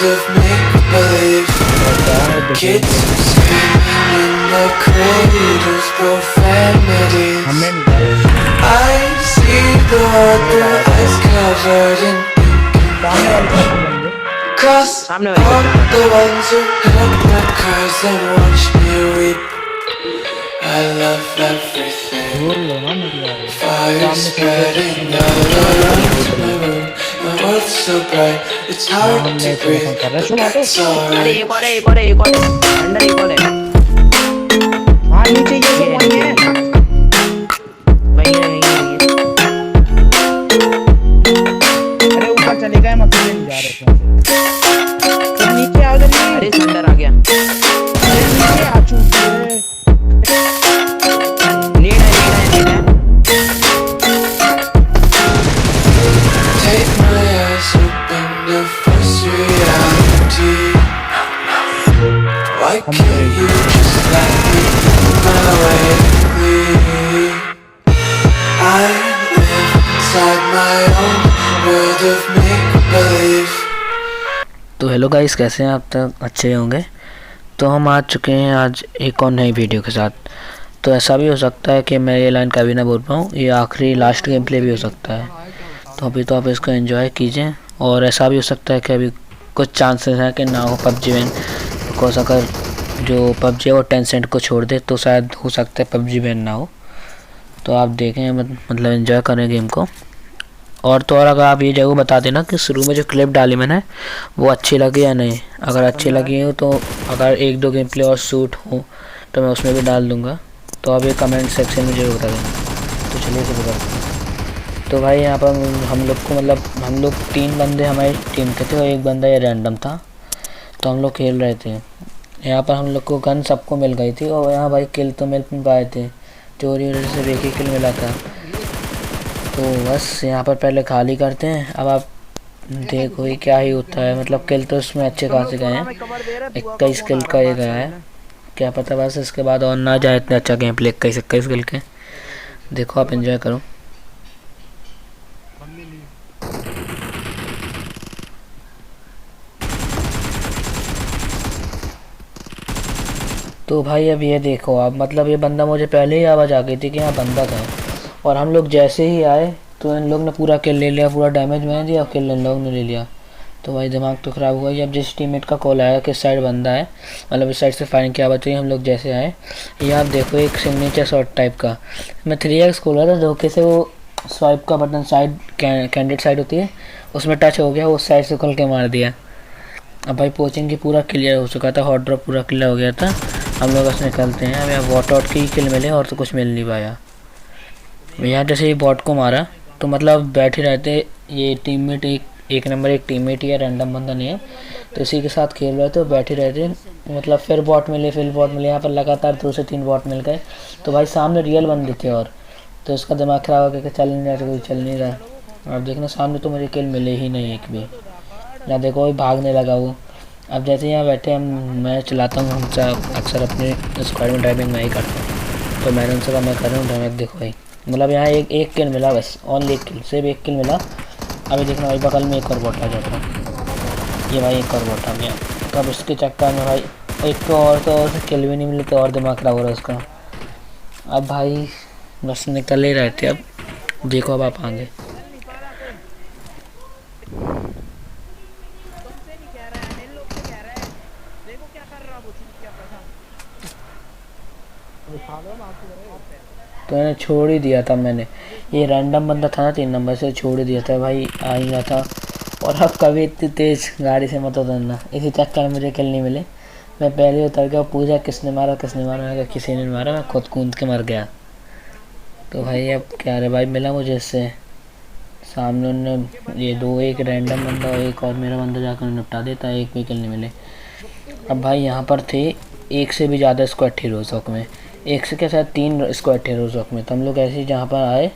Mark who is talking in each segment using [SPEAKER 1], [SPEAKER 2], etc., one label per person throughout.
[SPEAKER 1] world of make-believe. Kids screaming in their cradles, profanities. I see the world through eyes covered in cross all the ones who heard my cries and watched me weep. I love everything. Fire spreading all around my room. My world's so bright, it's hard to breathe, but that's alright.
[SPEAKER 2] अरे अंदर आ गया। Need है।
[SPEAKER 1] Take my eyes open to face reality. Why can't you just let me find my way clear? I live inside my own world of make-believe.
[SPEAKER 3] तो hello guys, कैसे हैं आप? तक अच्छे होंगे। तो हम आ चुके हैं आज एक और नई वीडियो के साथ। तो ऐसा भी हो सकता है कि मैं ये लाइन कभी ना बोल पाऊँ, ये आखिरी लास्ट गेम प्ले भी हो सकता है। तो अभी तो आप इसको एंजॉय कीजिए। और ऐसा भी हो सकता है कि अभी कुछ चांसेस हैं कि ना हो पबजी बैन। बिकॉज अगर जो पबजी है वो टेंसेंट को छोड़ दे तो शायद हो सकता है पबजी बैन ना हो। तो आप देखें, मतलब एंजॉय करें गेम को। और तो और अगर आप ये जरूर बता देना कि शुरू में जो क्लिप डाली मैंने वो अच्छी लगी या नहीं। अगर अच्छी लगी हो तो अगर एक दो गेम प्ले और शूट हो तो मैं उसमें भी डाल दूंगा। तो आप ये कमेंट सेक्शन में जरूर बता देना। तो चलिए शुरू करते हैं। तो भाई यहाँ पर हम लोग को हम लोग 3 बंदे हमारी टीम के थे और एक बंदा ये रैंडम था। तो हम लोग खेल रहे थे। यहाँ पर हम लोग को गन सबको मिल गई थी और यहाँ भाई किल तो मिल पाए थे। चोरी वजह से एक ही किल मिला था। तो बस यहाँ पर पहले खाली करते हैं। अब आप देखो ये क्या ही होता है। मतलब किल तो इसमें अच्छे खासे गए हैं, 21 किल का ये गया है। क्या पता बस इसके बाद और ना जाए इतना अच्छा गेम प्ले 21 किल के। देखो आप एंजॉय करो। तो भाई अब ये देखो आप, मतलब ये बंदा मुझे पहले ही आवाज़ आ गई थी कि यहाँ बंदा था। और हम लोग जैसे ही आए तो इन लोग ने पूरा किल ले लिया, पूरा डैमेज मैंने दिया और किल इन लोग ने ले लिया। तो भाई दिमाग तो ख़राब हुआ। जब जिस टीममेट का कॉल आया कि इस साइड बंदा है, मतलब इस साइड से फायरिंग की आवाज़ हुई, हम लोग जैसे आए ये आप देखो एक सिग्नेचर शॉट टाइप का। मैं 3x खोला था, धोखे से वो स्वाइप का बटन साइड कैंडिडेट साइड होती है उसमें टच हो गया, उस साइड से खोल के मार दिया। अब भाई पोचिंग की पूरा क्लियर हो चुका था, हॉट ड्रॉप पूरा क्लियर हो गया था। हम लोग बस निकलते हैं। अब यहाँ वॉट आउट की किल मिले और तो कुछ मिल नहीं पाया। यहाँ जैसे ये बॉट को मारा तो मतलब बैठे रहते। ये टीममेट एक नंबर एक टीममेट ही है, रैंडम बंदा नहीं है। तो इसी के साथ खेल रहे थे, बैठे रहते। मतलब फिर बॉट मिले। यहाँ पर लगातार 2 से 3 बॉट मिल गए। तो भाई सामने रियल बंदे थे और तो उसका दिमाग ख़राब हो गया कि चल नहीं रहा, कोई चल नहीं रहा। अब देखना सामने तो मुझे किल मिले ही नहीं एक भी। ना देखो वही भागने लगा वो। अब जैसे यहाँ बैठे मैं चलाता हूँ, हमसे अक्सर अपने स्क्वाड में ड्राइविंग मैं ही करता हूँ। तो मैंने उनसे कहा मैं कर रहा हूँ ड्राइविंग। देखो भाई मतलब यहाँ एक किल मिला, बस ओनली एक किल, सिर्फ एक किल मिला। अभी देखना भाई बगल में एक और बॉट आ जाता है। ये भाई एक और बॉट आ गया। कब इसके चक्कर में भाई एक तो और से किल भी नहीं मिली तो और दिमाग ख़राब हो रहा है उसका। अब भाई बस निकल ही रहे थे। अब देखो अब आप आगे। तो मैंने छोड़ ही दिया था। मैंने ये रैंडम बंदा था ना 3 नंबर से, छोड़ ही दिया था भाई। आ ही रहा था। और अब कभी इतनी तेज़ गाड़ी से मत उतरना, इसी चक्कर में मुझे किल नहीं मिले। मैं पहले उतर गया, पूछा किसने मारा। मैं किसी ने मारा, मैं खुद कूद के मर गया। तो भाई अब क्या रे भाई, मिला मुझे इससे सामने उन्होंने ये 2, एक रैंडम बंदा और एक और मेरा बंदा जाकर निपटा देता, एक भी किल नहीं मिले। अब भाई यहाँ पर थे एक से भी ज़्यादा स्क्वाड थे रोज़ोक में, एक से क्या शायद 3 स्क्वाड थे रोज़ोक में। तो हम लोग ऐसे ही जहाँ पर आए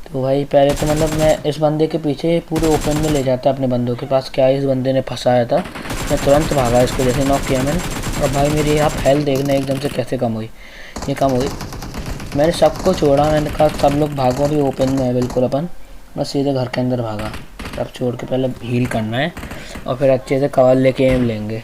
[SPEAKER 3] तो भाई पहले तो मतलब मैं इस बंदे के पीछे पूरे ओपन में ले जाता अपने बंदों के पास। क्या इस बंदे ने फंसाया था, मैं तुरंत भागा, इसको जैसे नॉक किया मैंने। और भाई मेरी आप हेल्थ देखना एकदम से कैसे कम हुई, ये कम हुई। मैंने सबको छोड़ा, मैंने कहा सब लोग भागो, भी ओपन में है बिल्कुल अपन। मैं सीधे घर के अंदर भागा। अब छोड़ के पहले हील करना है। और फिर अच्छे से कवर लेके एम लेंगे।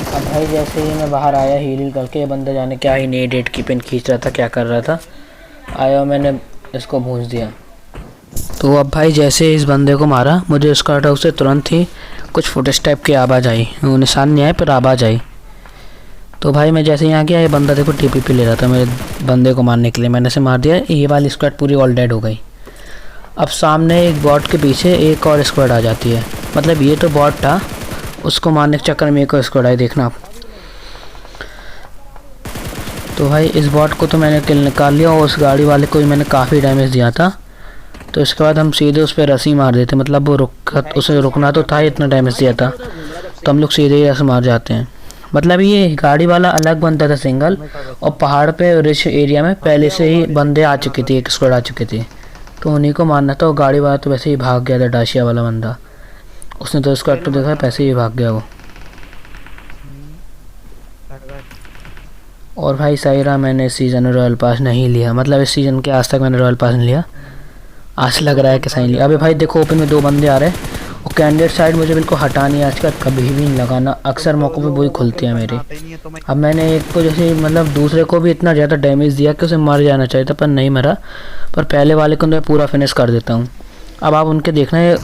[SPEAKER 3] अब भाई जैसे ही मैं बाहर आया हील करके, ये बंदा जाने क्या ही नहीं डेट की पेन खींच रहा था, क्या कर रहा था, आया मैंने इसको भूंस दिया। तो अब भाई जैसे इस बंदे को मारा, मुझे उसका आउट से तुरंत ही कुछ फुटेज टाइप की आवाज़ आई, वो निशान नहीं आया पर आवाज़ आई। तो भाई मैं जैसे यहाँ गया, ये बंदा देखो टीपीपी ले रहा था मेरे बंदे को मारने के लिए, मैंने से मार दिया। ये वाली स्क्वाड पूरी ऑल डेड हो गई। अब सामने एक बॉट के पीछे एक और स्क्वाड आ जाती है, मतलब ये तो बॉट था, उसको मारने के चक्कर में एक और स्क्वाड आई, देखना आप। तो भाई इस बॉट को तो मैंने किल निकाल लिया और उस गाड़ी वाले को भी मैंने काफ़ी डैमेज दिया था। तो इसके बाद हम सीधे उस पर रस्सी मार देते, मतलब वो उसे रुकना तो था, इतना डैमेज दिया था, तो हम लोग सीधे ही रस्सी मार जाते हैं। मतलब ये गाड़ी वाला अलग बनता था सिंगल, और पहाड़ पे रिच एरिया में पहले से ही बंदे आ चुके थे, एक स्क्वाड आ चुके थे, तो उन्हीं को मारना था। और गाड़ी वाला तो वैसे ही भाग गया था, डाशिया वाला बंदा, उसने तो स्क्वाड तो देखा, पैसे ही भाग गया वो। और भाई सही रहा, मैंने इस सीज़न में रॉयल पास नहीं लिया, मतलब इस सीज़न के आज तक मैंने रॉयल पास नहीं लिया, आज लग रहा है कि सही लिया। अबे भाई देखो ओपन में 2 बंदे आ रहे हैं, और कैंडिडेट साइड मुझे बिल्कुल हटानी है आजकल, कभी भी नहीं लगाना, अक्सर मौक़ों पे वही खुलती है मेरी। अब मैंने एक को जैसे मतलब दूसरे को भी इतना ज़्यादा डैमेज दिया कि उसे मर जाना चाहिए था, पर नहीं मरा, पर पहले वाले को मैं पूरा फिनिश कर देता हूँ। अब आप उनके देखना है,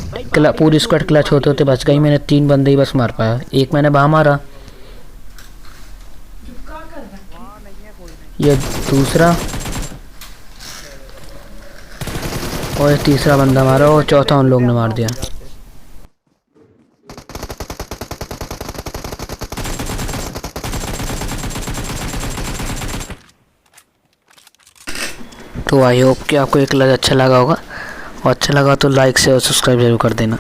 [SPEAKER 3] पूरी स्क्वाड क्लच होते होते बच गई, मैंने 3 बंदे ही बस मार पाया, एक मैंने वहाँ मारा, ये दूसरा, और ये तीसरा बंदा मारा, और चौथा उन लोग ने मार दिया। तो आई होप कि आपको ये क्लच अच्छा लगा होगा, और अच्छा लगा तो लाइक से और सब्सक्राइब जरूर कर देना।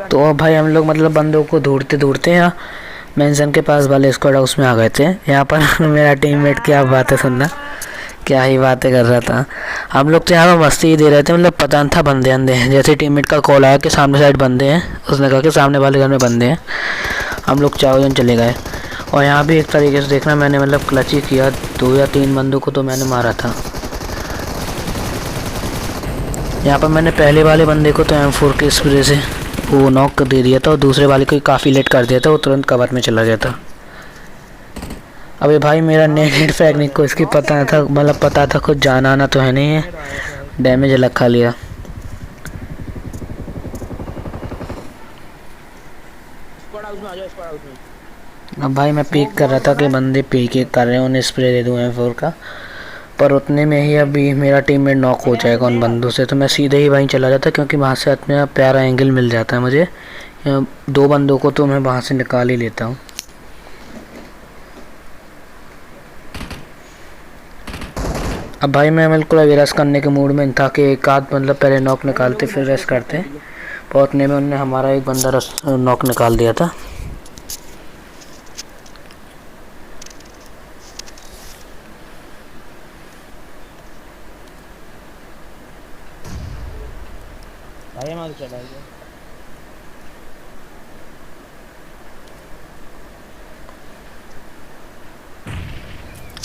[SPEAKER 3] तो अब भाई हम लोग मतलब बंदों को ढूंढते ढूंढते यहाँ मेंशन के पास वाले स्क्वाड हाउस में आ गए थे। यहाँ पर मेरा टीममेट क्या बातें सुनना, क्या ही बातें कर रहा था। हम लोग तो यहाँ पर मस्ती ही दे रहे थे, मतलब पता नहीं था बंदे अंधे हैं। जैसे टीममेट का कॉल आया कि सामने साइड बंदे हैं, उसने कहा कि सामने वाले घर में बंदे हैं, हम लोग 4 जन चले गए। और यहाँ भी एक तरीके से देखना, मैंने मतलब क्लच ही किया, 2 या 3 बंदों को तो मैंने मारा था। यहाँ पर मैंने पहले वाले बंदे को तो M4 के स्प्रे से वो नॉक दे दिया था, और दूसरे वाले को काफ़ी लेट कर दिया था, वो तुरंत कवर में चला गया था। अबे भाई मेरा नेट फेंकने को इसकी पता नहीं था, मतलब पता था कुछ जाना आना तो है नहीं है, डैमेज अलग खा लिया। अब भाई मैं पीक कर रहा था कि बंदे पीक कर रहे हैं, उन्हें स्प्रे दे दूँ M4 का, पर उतने में ही अभी मेरा टीममेट नॉक हो जाएगा उन बंदों से, तो मैं सीधे ही वहीं चला जाता, क्योंकि वहाँ से इतना प्यारा एंगल मिल जाता है मुझे। 2 बंदों को तो मैं वहाँ से निकाल ही लेता हूँ। अब भाई मैं बिल्कुल अभी रश करने के मूड में था कि एक आध मतलब पहले नॉक निकालते फिर रश करते, पर उतने में उन्होंने हमारा एक बंदा नॉक निकाल दिया था।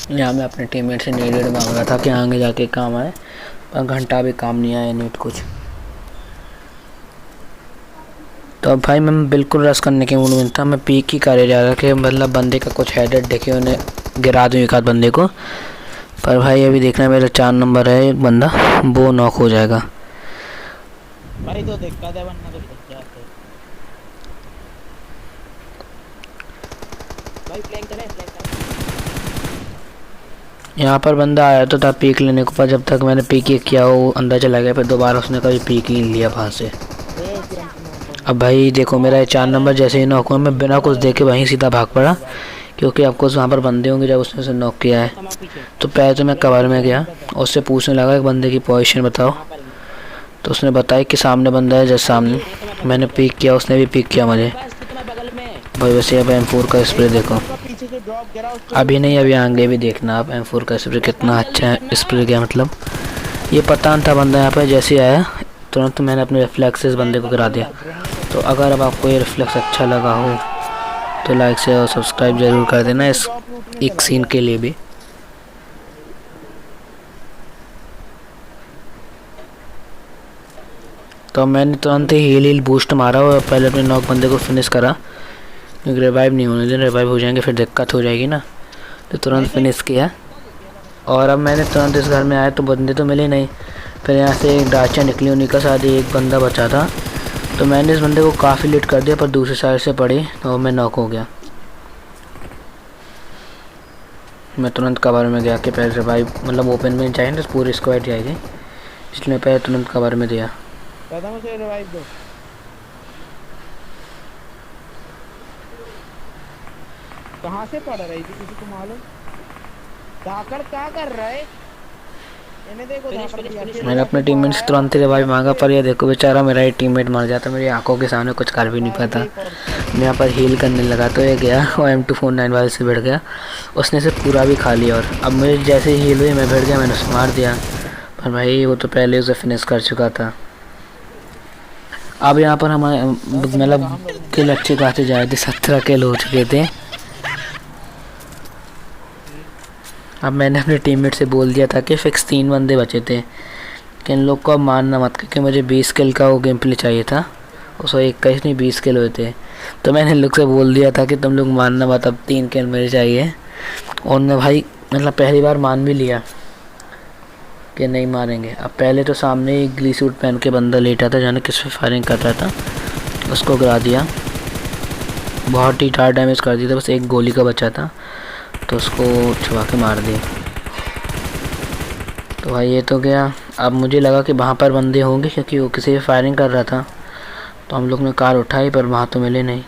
[SPEAKER 3] यहाँ मैं अपने टीममेट से नीड मांग रहा था कि आगे जाके काम आए, पर घंटा भी काम नहीं आया नीट कुछ। तो अब भाई मैं बिल्कुल रश करने के मूड में था, मैं पीक ही करे जा रहा कि मतलब बंदे का कुछ हेडेड देखे उन्हें गिरा दूँ एक आध बंदे को, पर भाई अभी देखना मेरा 4 नंबर है एक बंदा, वो नॉक हो जाएगा।
[SPEAKER 4] भाई तो देखता था वरना तो बच जाते भाई। फ्लैंक करे।
[SPEAKER 3] यहाँ पर बंदा आया तो था पीक लेने को, पर जब तक मैंने पीक किया वो अंदर चला गया, फिर दोबारा उसने कभी पीक ही नहीं लिया वहाँ से। अब भाई देखो मेरा 4 नंबर जैसे ही नॉक हुआ, मैं बिना कुछ देखे वहीं सीधा भाग पड़ा, क्योंकि आपको वहाँ पर बंदे होंगे जब उसने उसे नॉक किया है। तो पहले तो मैं कवर में गया और उससे पूछने लगा एक बंदे की पोजीशन बताओ, तो उसने बताया कि सामने बंदा है, जैसे सामने। मैंने पीक किया, उसने भी पीक किया मुझे। भाई वैसे अब M4 का स्प्रे देखो, अभी नहीं अभी आगे भी देखना आप M4 का स्प्रे कितना अच्छा है स्प्रे गया। मतलब ये पता नहीं था बंदा यहाँ पर, जैसे ही आया तुरंत मैंने अपने रिफ्लेक्स से इस बंदे को गिरा दिया। तो अगर अब आपको ये रिफ्लेक्स अच्छा लगा हो तो लाइक से और सब्सक्राइब ज़रूर कर देना इस एक सीन के लिए भी। तो मैंने तुरंत ही हील बूस्ट मारा और पहले अपने नॉक बंदे को फिनिश करा, क्योंकि रिवाइव नहीं होने देना, रिवाइव हो जाएंगे फिर दिक्कत हो जाएगी ना। तो तुरंत फिनिश किया और अब मैंने तुरंत इस घर में आया तो बंदे तो मिले नहीं। फिर यहाँ से एक डाचा निकली, उन्हीं का साथ एक बंदा बचा था। तो मैंने इस बंदे को काफ़ी लेट कर दिया पर दूसरी साइड से पड़ी तो मैं नॉक हो गया। मैं तुरंत कवर में गया कि पहले रिवाइव मतलब ओपन में चाहिए तो पूरी स्क्वाड जाएगी, इसलिए पहले तुरंत कवर में दिया।
[SPEAKER 4] दादा मुझे रिवाइव दो। कहाँ से पड़ रही थी किसी को मालूम? धाकड़ क्या कर रहा है? इन्हें देखो धाकड़।
[SPEAKER 3] मैंने अपने टीममेट से तुरंत ही रिवाइव मांगा पर ये देखो बेचारा मेरा ही टीममेट मर जाता, मेरी आंखों के सामने कुछ कर भी नहीं पाता। मैं यहाँ पर हील करने लगा तो ये गया और M249 वाले से भिड़ गया, उसने से पूरा भी खा लिया। और अब मेरे जैसे ही हील हुई मैं भिड़ गया, मैंने उसे मार दिया पर भाई वो तो पहले उसे फिनिश कर चुका था। अब यहाँ पर हमारे मतलब किल अच्छे खाते जा रहे थे, 17 किल हो चुके थे। अब मैंने अपने टीममेट से बोल दिया था कि फिक्स 3 बंदे बचे थे कि इन लोग को अब मारना मत, क्योंकि मुझे 20 किल का वो गेम प्ले चाहिए था। उसको 21 नहीं 20 किल हुए थे, तो मैंने इन लोग से बोल दिया था कि तुम लोग मारना मत, अब 3 किल मेरे चाहिए। और उन्होंने भाई मतलब पहली बार मान भी लिया कि नहीं मारेंगे। अब पहले तो सामने एक ग्ली सूट पहन के बंदा लेटा था जाने किस पे फायरिंग कर रहा था, उसको गिरा दिया, बहुत ही 4 डैमेज कर दिया था, बस एक गोली का बचा था तो उसको छुपा के मार दिया। तो भाई ये तो गया। अब मुझे लगा कि वहाँ पर बंदे होंगे क्योंकि वो किसी पे फायरिंग कर रहा था, तो हम लोग ने कार उठाई पर वहाँ तो मिले नहीं।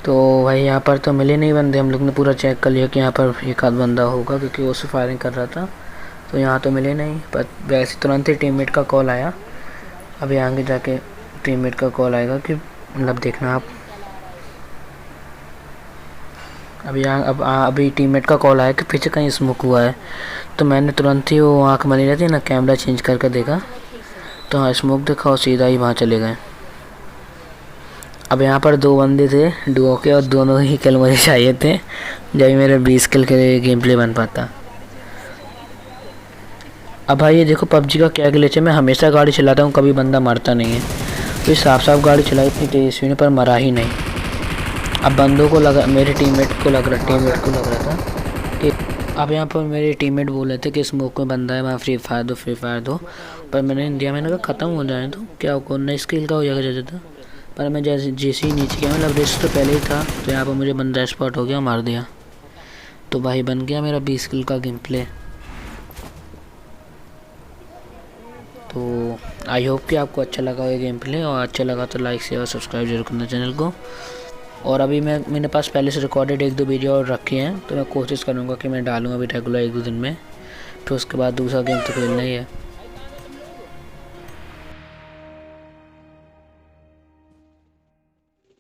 [SPEAKER 3] तो भाई यहाँ पर तो मिले नहीं बंदे, हम लोग ने पूरा चेक कर लिया कि यहाँ पर एक आध बंदा होगा क्योंकि वो उससे फायरिंग कर रहा था, तो यहाँ तो मिले नहीं। पर वैसे तुरंत ही टीममेट का कॉल आया, अभी आगे जाके टीममेट का कॉल आएगा कि मतलब देखना आप, अभी टीममेट का कॉल आया कि पीछे कहीं स्मोक हुआ है। तो मैंने तुरंत ही वो आँख बनी रहती है ना, कैमरा चेंज करके देखा तो हाँ स्मोक देखा और सीधा ही वहाँ चले गए। अब यहाँ पर 2 बंदे थे डुओ के और दोनों ही किल मुझे चाहिए थे, जब मेरे 20 किल के गेम प्ले बन पाता। अब भाई ये देखो PUBG का क्या ग्लिच है, मैं हमेशा गाड़ी चलाता हूँ कभी बंदा मरता नहीं है, तो साफ गाड़ी चलाई इतनी तेज़ ने पर मरा ही नहीं। अब बंदों को लगा, मेरे टीममेट को लग रहा था कि अब यहाँ पर मेरे टीममेट बोल रहे थे कि स्मोक में बंदा है वहाँ फ्री फायर दो, पर मैंने इंडिया में कहा ख़त्म हो जाए तो क्या कौन नई स्किल का हो जाएगा जैसे था। पर मैं जैसे ही नीचे गया मतलब रिस्क तो पहले ही था, तो यहाँ पर मुझे बंदा स्पॉट हो गया, मार दिया। तो भाई बन गया मेरा 20 किल का गेम प्ले। तो आई होप कि आपको अच्छा लगा ये गेम प्ले, और अच्छा लगा तो लाइक शेयर और सब्सक्राइब जरूर करना चैनल को। और अभी मेरे पास पहले से रिकॉर्डेड 1-2 वीडियो और रखे हैं, तो मैं कोशिश करूँगा कि मैं डालूँ अभी रेगुलर 1-2 दिन में, फिर उसके बाद दूसरा गेम तो खेलना ही है।